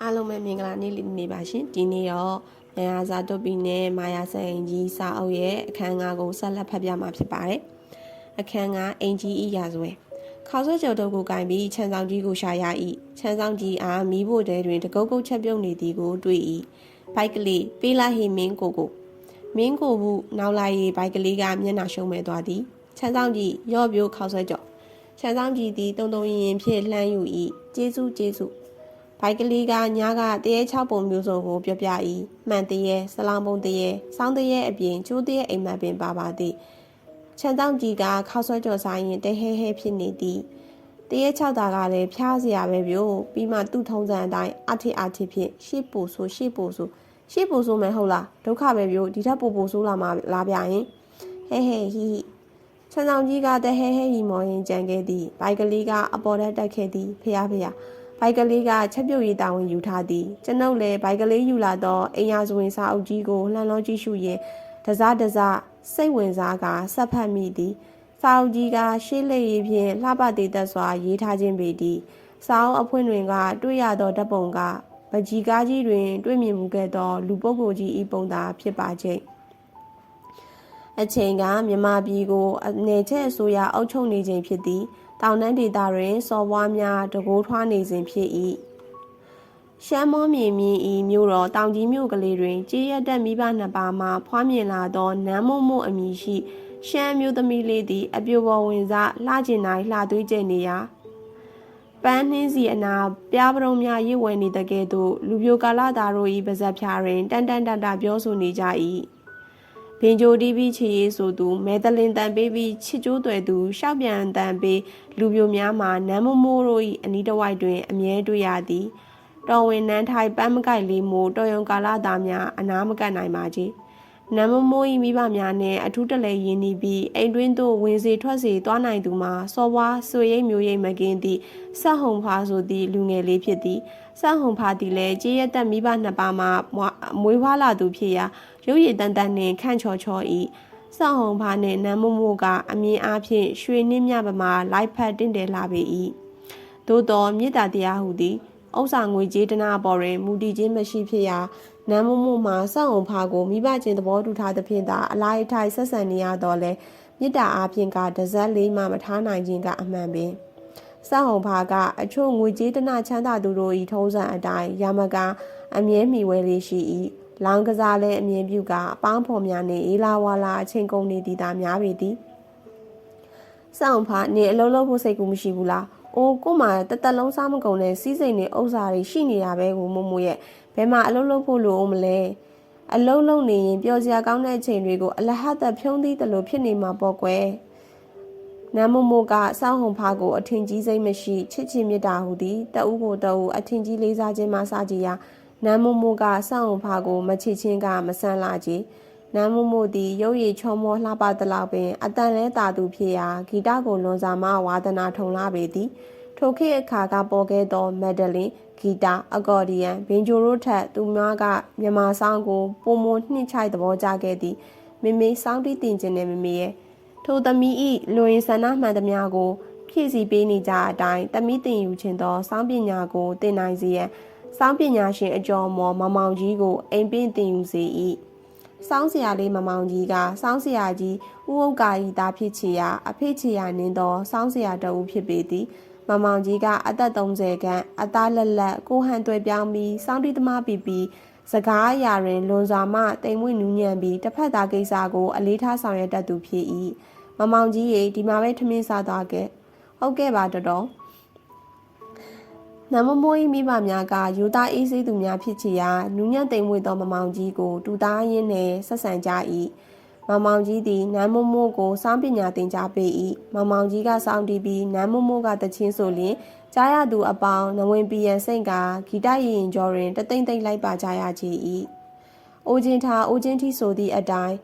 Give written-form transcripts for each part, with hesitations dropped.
အားလုံးပဲမင်္ဂလာနေ့လေးနေပါရှင်ဒီနေ့တော့မယာစာတုတ်ပီနဲ့မာယာဆန်အင်ကြီးစာအုပ်ရဲ့အခန်း၅ကိုဆက်လက်ဖတ်ပြမှာဖြစ်ပါတယ်အခန်း၅အင်ကြီးဤရာဇဝဲခေါဆွဲကျော်တုတ်ကိုကင်ပြီးခြံဆောင်ကြီးကိုရှာရ၏ခြံဆောင်ကြီးအားမီးဖို့တဲတွင်တကုတ်ကုတ်ချက်ပြုတ်နေသည်ကိုတွေ့၏ဘိုက်ကလေးပေးလိုက်ဟိမင်းကိုမင်းကိုဟုနောက်လိုက်၏ဘိုက်ကလေးကမျက်နှာရှုံးမဲ့သွားသည်ခြံဆောင်ကြီးရော့ပြိုးခေါဆွဲကျော်ခြံဆောင်ကြီးသည်တုံတုံရင်ဖြင့်လှမ်းယူ၏ကျေးဇူးဘိုက်ကလေးကညာကတရေ6ပုံမျိုးစုံကိုပြောပြ၏မှန်တရေဆလောင်ပုံတရေစောင်းတရေအပြင်ကျိုးတရေအိမ်မက်ပင်ပါပါသည်ခြံတောင်ကြီးကခေါဆွဲကြော်ဆိုင်ရင်တဟဲဟဲဖြစ်နေသည်တရေ6တာကလည်းဖျားစရာပဲပြို့ပြီးမှသူ့ထုံးစံအတိုင်းအထစ်ဖြင့်ရှေ့ပိုဆိုမယ်ဟုတ်လားဒုက္ခပဲပြို့ဒီထက်ပိုဆိုးလာမှလာပြရင်ဟဲဟဲဟီခြံတောင်ကြီးကတဟဲဟဲဟီမော်ရင်ကြံခဲ့သည်ဘိုက်ကလေးကအပေါ်တက်တက်ခဲ့သည်ဖျားဘိုက်ကလေးကချက်ပြုတ်ရေးတာဝန်ယူထားသည်ကျွန်ုပ်လည်းဘိုက်ကလေးယူလာတော့အိမ်ယာစွင်စာအုပ်ကြီးကိုလှန်လောကြည့်ရှုရင်တစားစိတ်ဝင်စားကဆက်ဖတ်မိသည်စာအုပ်ကြီးကရှေးလက်ရည်ဖြင့်လှပသေးသက်စွာရေးထားခြင်းပေသည်စာအုပ်အဖွင့်တွင်ကတွေ့ရသောဓာတ်ပုံကပကြီးကားကြီးတွင်တွေ့မြင်မှုခဲ့သောလူပုဂ္ဂိုလ်ကြီးဤပုံသာဖြစ်ပါခြင်းအချိန်ကမြန်မာပြည်ကိုအနေချက်အစိုးရအုပ်ချုပ်နေခြင်းဖြစ်သည်တောင်တန်းဒေသတွင်စော်ဘွားများတကိုးထွားနေစဉ်ဖြစ်၏ရှမ်းမောမြေမြင့်ဤမြို့တော်တောင်ကြီးမြို့ကလေးတွင်ကြေးရက်တက်မိဘနှစ်ပါးမှဖွားမြင်လာသောနန်းမို့အမည်ရှိရှမ်းမျိုးသမီးလေးသည်အပြိုပေါ်ဝင်စားလှကျင်တိုင်းလှသွေးကျိန်နေရာပန်းနှင်းစီအနာပြားပရုံများရစ်ဝဲနေတကဲ့သို့လူပြိုကာလသားတို့၏ပါဇက်ဖြာတွင်တန်တပြောဆိုနေကြ၏ဘင်ဂျိုတီးပြီးချီရေးဆိုသူမဲသလင်တန်ပေးပြီးချစ်ကျိုးသွယ်သူရှောက်ပြန်တန်ပေးလူပြိုများမှာနန်းမို့တို့၏အနီးတစ်ဝိုက်တွင်အမြဲတွေ့ရသည်တော်ဝင်နန်းထိုင်ပန်းမကိုက်လေးမို့တော်ယုံကာလသားများအနာမကတ်နိုင်ပါကြီးနန်းမို့၏မိဘများနှင့်အထူးတလဲရင်းနှီးပြီးအိမ်တွင်းသို့ဝင်စေထွက်စေသွားနိုင်သူမှာစော်ဘွားဆွေရိတ်မျိုးရိတ်မကင်းသည့်ဆက်ဟုံဖားဆိုသည့်လူငယ်လေးဖြစ်သည်ဆက်ဟုံဖားသည်လည်းကြေးရက်သက်မိဘနှစ်ပါးမှမွေးဖွားလာသူဖြစ်ရာရုပ်ရည်တန်နှင့်ခန့်ချော၏ဆက်ဟုံဖားနှင့်နန်းမို့ကအမြင်အားဖြင့်ရွှေနှင်းမြပမာလိုက်ဖက်တင့်တယ်လာပေ၏သို့သောမေတ္တာတရားဟုသည်ဥစ္စာငွေကြေးတနာပေါ်တွင်မူတည်ခြင်းမရှိဖြစ်ရာနန်းမို့မှာစောင့်အောင်ဖာကိုမိဘချင်းသဘောတူထားသဖြင့်သာအလိုက်ထိုက်ဆက်ဆံနေရတော့လဲမေတ္တာအားဖြင့်ကတစက်လေးမှမထားနိုင်ခြင်းကအမှန်ပင်စောင့်အောင်ဖာကအချို့ငွေကြေးတနာချမ်းသာသူတို့၏ထုံးစံအတိုင်းရမကအမြဲမီဝဲလေးရှိ၏လောင်းကစားလဲအမြင်ပြုကအပေါင်းဖော်များနှင့်အေးလာဝါလာအချိန်ကုန်နေသည်သာများပေသည်စောင့်ဖာနေအလုံးလုံးဖို့စိတ်ကူမရှိဘူးလားအိုးကိုမှတသက်လုံးစားမကုန်တဲ့စီးစိမ်တွေဥစ္စာတွေရှိနေတာပဲကိုမို့ရဲ့ဘယ်မှာအလုံးလုံးဖို့လို့မလဲအလုံးလုံးနေရင်ပျော်စရာကောင်းတဲ့အချိန်တွေကိုအလဟတ်သက်ဖြုံးသီးတယ်လို့ဖြစ်နေမှာပေါ့ကွယ်နန်းမို့ကစောင့်ဟုံဖာကိုအထင်ကြီးစိတ်မရှိချစ်ချင်မြတ်တာဟူသည်တအူးကိုတအူးအထင်ကြီးလေးစားခြင်းမှစကြည်ရာနန်းမို့ကစောင့်ဟုံဖာကိုမချစ်ချင်းကမဆန်းလာကြနန်းမို့သည်ရုပ်ရည်ချောမောလှပသလောက်ပင်အတန်လဲတာသူဖြစ်ရာဂီတကိုလွန်စာမှဝါသနာထုံလာပေသည်ထိုခေတ်အခါကပေါ်ခဲ့သောမက်ဒလင်ဂီတာအကော်ဒီယန်ဘင်ဂျိုတို့ထက်သူများကမြန်မာဆောင်ကိုပုံမနှိမ့်ချိုက်သဘောကျခဲ့သည်မေစောင်းတီးတင်ခြင်းနဲ့မေရဲ့ထိုသမီးဤလူရင်ဆန္ဒမှန်သမျှကိုဖြည့်ဆည်းပေးနေကြအတိုင်းသမီးတင်ယူခြင်းသောစောင်းပညာကိုသင်နိုင်စေရန်စောင်းပညာရှင်အကျော်မော်မောင်ကြီးကိုအိမ်ပင်တင်ယူစေ၏စောင်းဆရာလေးမောင်ကြီးကစောင်းဆရာကြီးဥဥကာဤသားဖြစ်ချေရာအဖေချေရာနင်းသောစောင်းဆရာတဦးဖြစ်ပေသည်မောင်ကြီးကအသက်30ခန့်အသားလက်ကိုဟန်တွေပြောင်းပြီးစောင်းတီသမားပြီးစကားအရာတွင်လွန်စွာမှတိမ်မွေ့နူးညံ့ပြီးတစ်ဖက်သားကိစ္စကိုအလေးထားဆောင်ရွက်တတ်သူဖြစ်၏မောင်ကြီးရေဒီမှာပဲထမင်းစားသွားခဲ့ဟုတ်ကဲ့ပါတော်နမမိုး၏မိဘများကယူသားအေးဆေးသူများဖြစ်ချေရာနူးညံ့တိမ်မွေ့သောမောင်ကြီးကိုတူသားရင်းနှင့်ဆက်ဆံကြ၏မောင်ကြီးသည်နန်းမို့ကိုစောင်းပညာသင်ကြားပေး၏မောင်ကြီးကစောင်းတီးပြီးနန်းမို့ကတချင်းဆိုလျင်ကြားရသူအပေါင်းနဝင်ပီယန်စိတ်ကဂီတရင်ကျော်တွင်တသိမ့်သိမ့်လိုက်ပါကြရကြ၏အိုချင်းထီဆိုသည့်အတိုင်း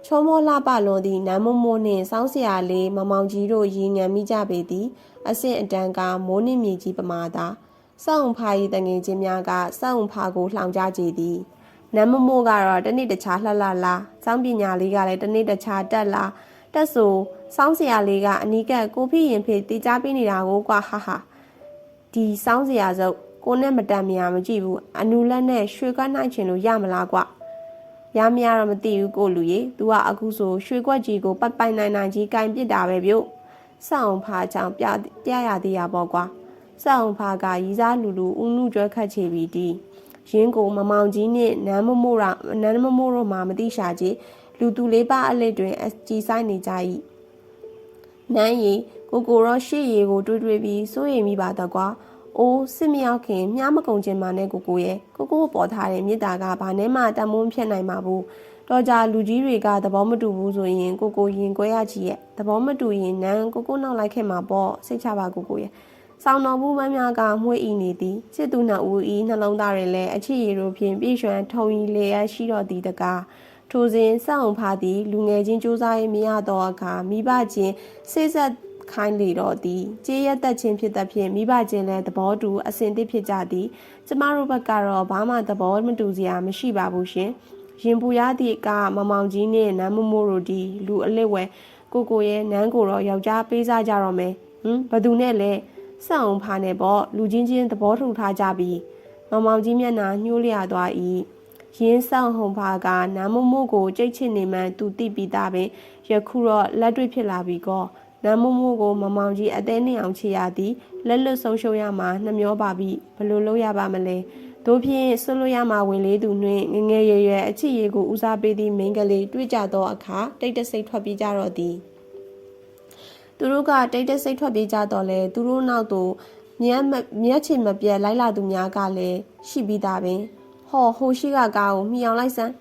ချောမောလှပလွန်သည့်နန်းမို့နှင့်စောင်းဆရာလေးမောင်ကြီးတို့ရေငံမိကြပေသည်အဆင့်အတန်းကမိုးနှင့်မြေကြီးပမာသာစောင့်ဖာ၏တငယ်ချင်းများကစောင့်ဖာကိုလှောင်ကြကြသည်နန်းမို့ကတော့တနေ့တခြားလှလာစောင်းပညာလေးကလည်းတနေ့တခြားတက်လာတက်ဆိုစောင်းဆရာလေးကအနီးကပ်ကိုဖိရင်ဖေးတီးကြပေးနေတာကိုကွာဟာဒီစောင်းဆရာစုပ် ကိုနဲ့မတန်မရမကြည့်ဘူးအနူလက်နဲ့ရွှေကွက်နိုင်ချင်လို့ရမလားကွာရမရတော့မသိဘူးကိုလူကြီး तू ကအခုဆိုရွှေကွက်ကြီးကိုပိုက်နိုင်ကြီးကင်ပစ်တာပဲဗျို့စောင်းဖာကြောင့်ပြရသေးရပေါ့ကွာစောင်းဖာကရီစားလူဦးနုကျွဲခတ်ချပြီးတီးရင်းကိုမမောင်ကြီးနဲ့နန်းမမို့တော့မှမသိရှာကြီးလူသူလေးပါအလက်တွင်အကြည်ဆိုင်နေကြ၏နန်းရီကိုရောရှေ့ရီကိုတွေးပြီးစိုးရိမ်မိပါတော့ကွာအိုးစစ်မရောက်ခင်မြားမကုံကျင်ပါနဲ့ကိုရဲ့ကိုပေါ်ထားတဲ့မြစ်တာကဘာနဲ့မှတမုန်းဖြစ်နိုင်မှာဘူးတော့ကြလူကြီးတွေကသဘောမတူဘူးဆိုရင်ကိုရင်ကွဲရချီရဲ့သဘောမတူရင်နန်းကိုနောက်လိုက်ခဲ့မှာပေါ့စိတ်ချပါကိုရဲ့ဆောင်းတော်ဘူးမများကမှွေးဤနေသည်စစ်သူနှစ်ဦးဤနှလုံးသားတွေလည်းအချစ်ရည်တို့ဖြင့်ပြည့်ရွှံထုံရီလေရရှိတော်သည်တကားထိုစဉ်စောင့်ဖာသည်လူငယ်ချင်းစူးစားရေးမရတော့အခါမိဘချင်းစိတ်ဆက်ခိုင်းလေတော့သည်ကြေးရသက်ချင်းဖြစ်သဖြင့်မိဘချင်းလည်းသဘောတူအစဉ်သစ်ဖြစ်ကြသည်ကျမတို့ဘက်ကတော့ဘာမှသဘောမတူစရာမရှိပါဘူးရှင်ရင်ပူရသည့်ကမမောင်ကြီးနဲ့နန်းမို့တို့ဒီလူအလစ်ဝဲကိုရဲ့နန်းကိုတော့ယောက်ျားပေးစားကြတော့မယ်ဘသူနဲ့လဲစောင့်ဖာနဲ့ပေါ့လူချင်းသဘောတူထားကြပြီမမောင်ကြီးမျက်နှာညှိုးလျသွား၏ရင်းဆောင်ဟုံဖာကနန်းမို့ကိုကြိတ်ချစ်နေမှသူတိပြီးသားပင်ယခုတော့လက်တွေ့ဖြစ်လာပြီကောနန်းမို့ကိုမမောင်ကြီးအသေးနဲ့အောင်ချရသည်လက်လွတ်ဆုံးရှုံးရမှာနှမျောပါပြီဘလို့လုပ်ရပါမလဲတို့ဖြင့်ဆွလို့ရမှာဝင်လေးသူနှင့်ငယ်ရွယ်အချစ်ရည်ကိုဦးစားပေးသည့်မိန်းကလေးတွေ့ကြသောအခါတိတ်တဆိတ်ထွက်ပြေးကြတော့သည်သူတို့ကတိတ်တဆိတ်ထွက်ပြေးကြတော့လဲသူတို့နောက်သို့မျက်ချင်မပြတ်လိုက်လာသူများကလည်းရှိပြီးသားပင်ဟောဟိုရှိကကားကိုမိအောင်လိုက်စမ်း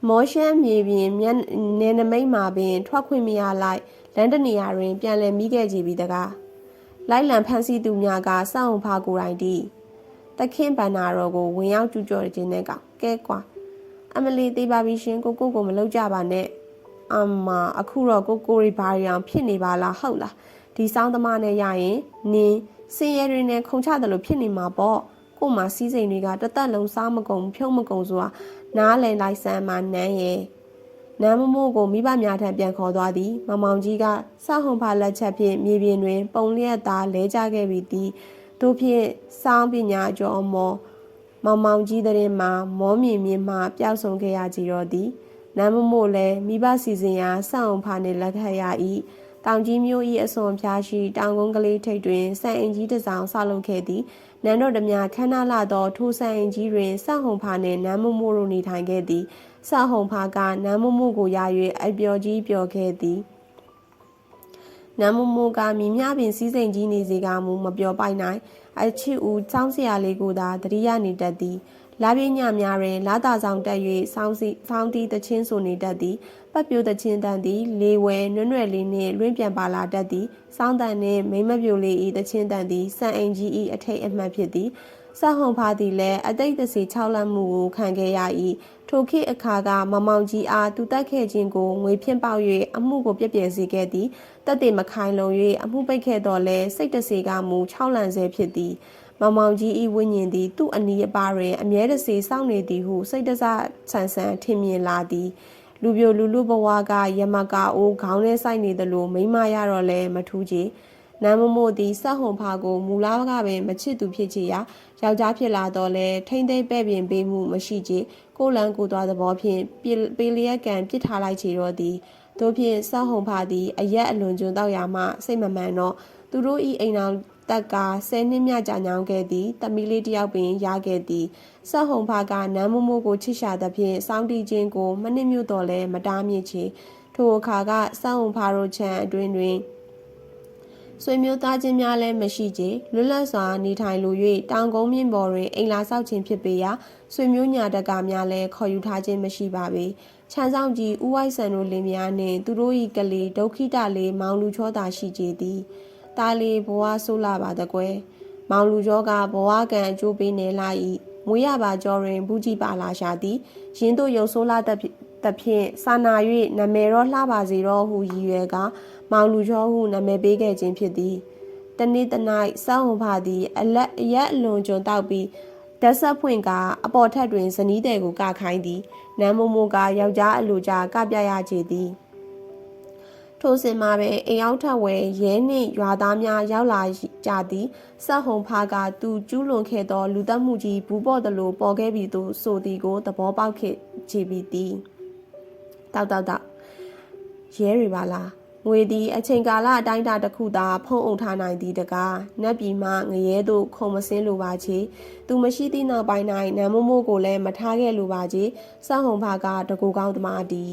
မောရှမ်းမြေပြင်နေနမိတ်မှာပင်ထွက်ခွင့်မရလိုက်လန်တနေရာတွင်ပြန်လည်မိခဲ့ကြပြီတကားလိုက်လံဖမ်းဆီးသူများကစောင့်ဖာကိုယ်တိုင်တည်တခင်ဗန္နာတော်ကိုဝင်ရောက်ကျူးကျော်ခြင်းနဲ့ကကဲကွာအမလီသေးပါပြီရှင်ကိုမလုပ်ကြပါနဲ့အမအခုတော့ကိုရီဘာရီအောင်ဖြစ်နေပါလားဟုတ်လားဒီစောင်းသမားနဲ့ရရင်နင်းစင်ရဲတွေနဲ့ခုံချတယ်လို့ဖြစ်နေမှာပေါ့ကို့မှာစီးစိမ်တွေကတသက်လုံးစားမကုန်ဖြုံးမကုန်ဆိုတာနားလည်လိုက်စမ်းမှနန်းရဲ့နန်းမို့ကိုမိဘများထံပြန်ခေါ်သွားသည်မမောင်ကြီးကစောင့်ဟုံဖာလက်ချက်ဖြင့်မြေပြင်တွင်ပုံလျက်သားလဲကျခဲ့ပြီးသည်တို့ဖြင့်စောင်းပညာကျော်မောမောင်ကြီးတဲ့မှာမောမြင်မှပျောက်ဆုံးခဲ့ရကြတော့သည်နန်းမို့လည်းမိဘစီစဉ်ရာစောင့်ဟုံဖာနှင့်လက်ခတ်ရ၏တောင်ကြီးမျိုး၏အစွန်ဖျားရှိတောင်ကုန်းကလေးထိပ်တွင်စံအင်ကြီးတစ်စောင်ဆောက်လုပ်ခဲ့သည်နန်းတော်ဓမြခမ်းနားလာသောထိုစံအင်ကြီးတွင်စောင့်ဟုံဖာနှင့်နန်းမို့တို့နေထိုင်ခဲ့သည်စောင့်ဟုံဖာကနန်းမို့ကိုရ၍အပျော်ကြီးပျော်ခဲ့သည်နန်းမို့ကမိမြပင်စည်းစိမ်ကြီးနေစေကမူမပျော်ပိုက်နိုင်အချစ်ဦးစောင်းစရာလေးကိုသာတတိယနေတတ်သည်လာပြညများတွင်လာတာဆောင်တက်၍စောင်းတီးတချင်းဆိုနေတတ်သည်ပတ်ပြိုတချင်းတန်သည်လေဝဲနွဲ့လေးနှင့်လွင့်ပြန်ပါလာတတ်သည်စောင်းတန်နှင့်မိမပြိုလေး၏တချင်းတန်သည်စံအိမ်ကြီး၏အထိတ်အမှတ်ဖြစ်သည်စောင့်ဟုံဖာသည်လည်းအတိတ်တစီ6လမှုကိုခံခဲ့ရ၏ထိုခေတ်အခါကမမောင်ကြီးအားသူတက်ခဲ့ခြင်းကိုငွေဖြင့်ပေါက်၍အမှုကိုပြည့်ပြည့်စေခဲ့သည်တက်တေမခိုင်လုံ၍အမှုပိတ်ခဲ့တော့လဲစိတ်တစီကမူ6လဆဲဖြစ်သည်မောင်ကြီး၏ဝိညာဉ်သည်သူ့အနီးအပါတွင်အမြဲတစေစောင့်နေသည်ဟုစိတ်တစဆန်ဆန်ထင်မြင်လာသည်လူပြိုလူဘဝကယမကအိုးခေါင်းထဲဆိုင်နေသလိုမိမရတော့လဲမထူးချေနန်းမို့သည်စက်ဟုံဖာကိုမူလာကပင်မချစ်သူဖြစ်ချေရာယောက်ျားဖြစ်လာတော့လဲထိမ့်သိမ့်ပဲ့ပြင်ပေးမှုမရှိချေကိုလန်ကိုသွားသဘောဖြင့်ပေးလျက်ကံပစ်ထားလိုက်ချေတော့သည်တို့ဖြင့်စက်ဟုံဖာသည်အရက်အလွန်ကျွန်းတော့ရမှစိတ်မမှန်တော့သူတို့၏အိမ်တော်တက်က10နှစ်မြကြာညောင်းခဲ့သည်တမီလေးတယောက်ပင်ရခဲ့သည်စက်ဟုံဖာကနန်းမို့ကိုချစ်ရှာသဖြင့်စောင်းတီးခြင်းကိုမနစ်မြို့တော်လဲမတားမြစ်ချေထိုအခါကစက်ဟုံဖာတို့ချံအတွင်တွင်ဆွေမျိုးသားချင်းများလည်းမရှိကြလွတ်လပ်စွာနေထိုင်လို၍တောင်ကုန်းမြင့်ပေါ်တွင်အိမ်လာဆောက်ခြင်းဖြစ်ပေရာဆွေမျိုးညာတကာများလည်းခေါ်ယူထားခြင်းမရှိပါပေချမ်းဆောင်ကြီးဦးဝိုက်ဆန်တို့လင်များနှင့်သူတို့၏ကလေးဒုက္ခိတလေးမောင်လူချောသာရှိကြသည်တာလီဘဝဆိုးလာပါတကွယ်မောင်လူကျော်ကဘဝကံအကျိုးပေးနေလာ၏မွေးရပါကျော်တွင်ဘူးကြီးပါလာရှာသည်ရင်းတို့ရုပ်ဆိုးလာသဖြင့်စာနာ၍နာမည်တော့လှပါစေတော့ဟုရည်ရွယ်ကမောင်လူကျော်ဟုနာမည်ပေးခဲ့ခြင်းဖြစ်သည်တနေ့တ၌စောင့်ဟုံဖာသည်အရက်အလွန်ကျွံတောက်ပြီးဓာတ်ဆက်ဖွင့်ကအပေါ်ထက်တွင်ဇနီးတဲ့ကိုကခိုင်းသည်နန်းမို့ကယောက်ျားအလိုကြကပြရချေသည်ထိုစဉ်မှာပဲအိမ်ရောက်ထက်ဝဲရဲနှင့်ရွာသားများရောက်လာ ကြသည်ဆက်ဟုံဖားကသူကျူးလွန်ခဲ့သောလူသက်မှုကြီးဘူးပေါ်သလိုပေါ်ခဲ့ပြီးသူဆိုသည်ကိုသဘောပေါက်ခဲ့ချပြီးသည်တောက်ရဲတွေပါလားငွေသည်အချိန်ကာလအတိုင်းအတာတစ်ခုသာဖုံးအုပ်ထားနိုင်သည်တကားနတ်ပြည်မှငရဲသို့ခုံမစင်းလိုပါချေသူမရှိသည့်နောက်ပိုင်း၌နံမို့မို့ကိုလည်းမထားခဲ့လိုပါချေဆက်ဟုံဖားကတကူကောင်းသမားသည်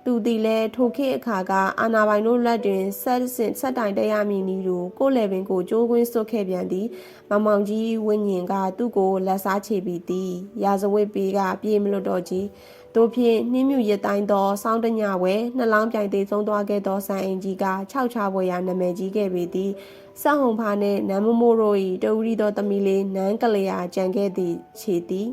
သူသည်လည်းထိုခေတ်အခါကအာနာပိုင်တို့လက်တွင်ဆက်တိုင်တက်ရမည်နည်းသူကိုလည်းပင်ကိုကြိုးကွင်းစွတ်ခဲ့ပြန်သည်မောင်ကြီးဝိညာဉ်ကသူ့ကိုလက်စားချေပြီးသည်ရာဇဝတ်ပေကပြေးမလွတ်တော့ကြီးတို့ဖြင့်နှင်းမြူရတိုင်းသောစောင်းတညဝဲနှလောင်းပြိုင်သေးဆုံးသွားခဲ့သောဆန်အင်ကြီးက၆ချပွဲရာနာမည်ကြီးခဲ့ပေသည်ဆက်ဟုံဖာနှင့်နန်းမမို့တို့၏တဦးရီသောသမီးလေးနန်းကလျာကြံခဲ့သည်ခြေသည်